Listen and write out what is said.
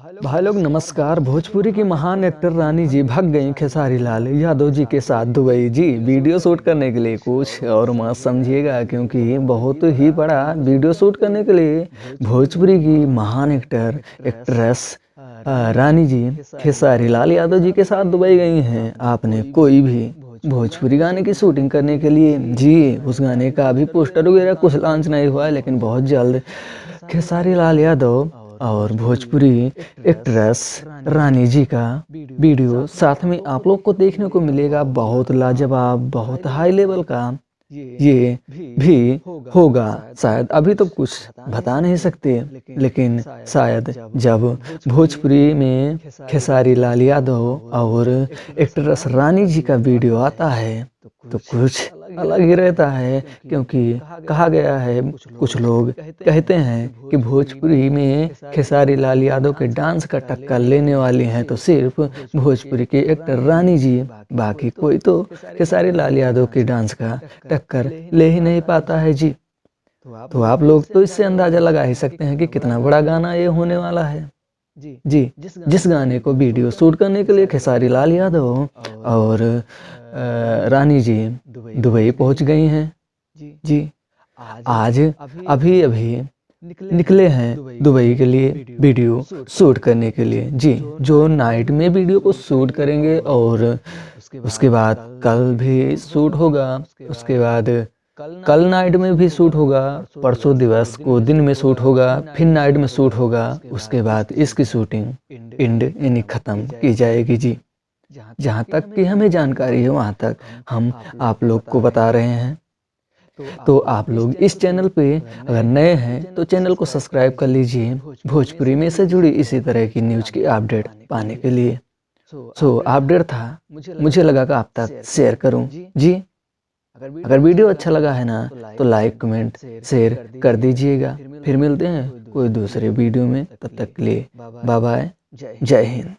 भाई लोग नमस्कार। भोजपुरी की महान एक्टर रानी जी भाग गईं खेसारी लाल यादव जी के साथ दुबई जी वीडियो शूट करने के लिए। कुछ और मत समझिएगा क्योंकि बहुत ही बड़ा वीडियो शूट करने के लिए भोजपुरी की महान एक्ट्रेस रानी जी खेसारी लाल यादव जी के साथ दुबई गई हैं। आपने कोई भी भोजपुरी गाने की शूटिंग करने के लिए जी उस गाने का अभी पोस्टर वगैरह कुछ लॉन्च नहीं हुआ है, लेकिन बहुत जल्द खेसारी लाल यादव और भोजपुरी एक्ट्रेस रानी जी का वीडियो साथ में आप लोग को देखने को मिलेगा। बहुत लाजवाब, बहुत हाई लेवल का ये भी होगा। शायद अभी तो कुछ बता नहीं सकते, लेकिन शायद जब भोजपुरी में खेसारी लाल यादव और एक्ट्रेस रानी जी का वीडियो आता है तो कुछ अलग ही रहता है। क्योंकि कहा गया है, कुछ लोग कहते हैं कि भोजपुरी में खेसारी लाल यादव के डांस का टक्कर लेने वाली हैं तो सिर्फ भोजपुरी की एक्टर रानी जी, बाकी कोई तो खेसारी लाल यादव के डांस का टक्कर ले ही नहीं पाता है जी। तो आप लोग तो इससे अंदाजा लगा ही सकते हैं कि कितना बड़ा गाना ये होने वाला है जी। जिस गाने को वीडियो शूट करने के लिए खेसारी लाल यादव और रानी जी दुबई पहुंच गई हैं जी। आज अभी अभी निकले हैं दुबई के लिए वीडियो शूट करने के लिए जी। जो नाइट में वीडियो को शूट करेंगे और उसके बाद कल भी शूट होगा, उसके बाद कल नाइट में भी शूट होगा, परसों दिवस को दिन में शूट होगा, फिर नाइट में शूट होगा। उसके बाद इसकी शूटिंग इंड यानी ख़त्म की जाएगी जी। जहाँ तक कि हमें जानकारी है वहाँ तक हम आप लोग को बता रहे हैं। तो आप लोग इस चैनल पे अगर नए हैं तो चैनल को सब्सक्राइब कर लीजिए भोजपुरी में से जुड़ी इसी तरह की न्यूज़ की अपडेट पाने के लिए। सो अपडेट था, मुझे लगा कि आप तक शेयर करूं जी। अगर वीडियो अच्छा लगा है ना तो लाइक कमेंट शेयर कर दीजिएगा। फिर मिलते हैं कोई दूसरे वीडियो में, तब तक के लिए बाय बाय, जय हिंद।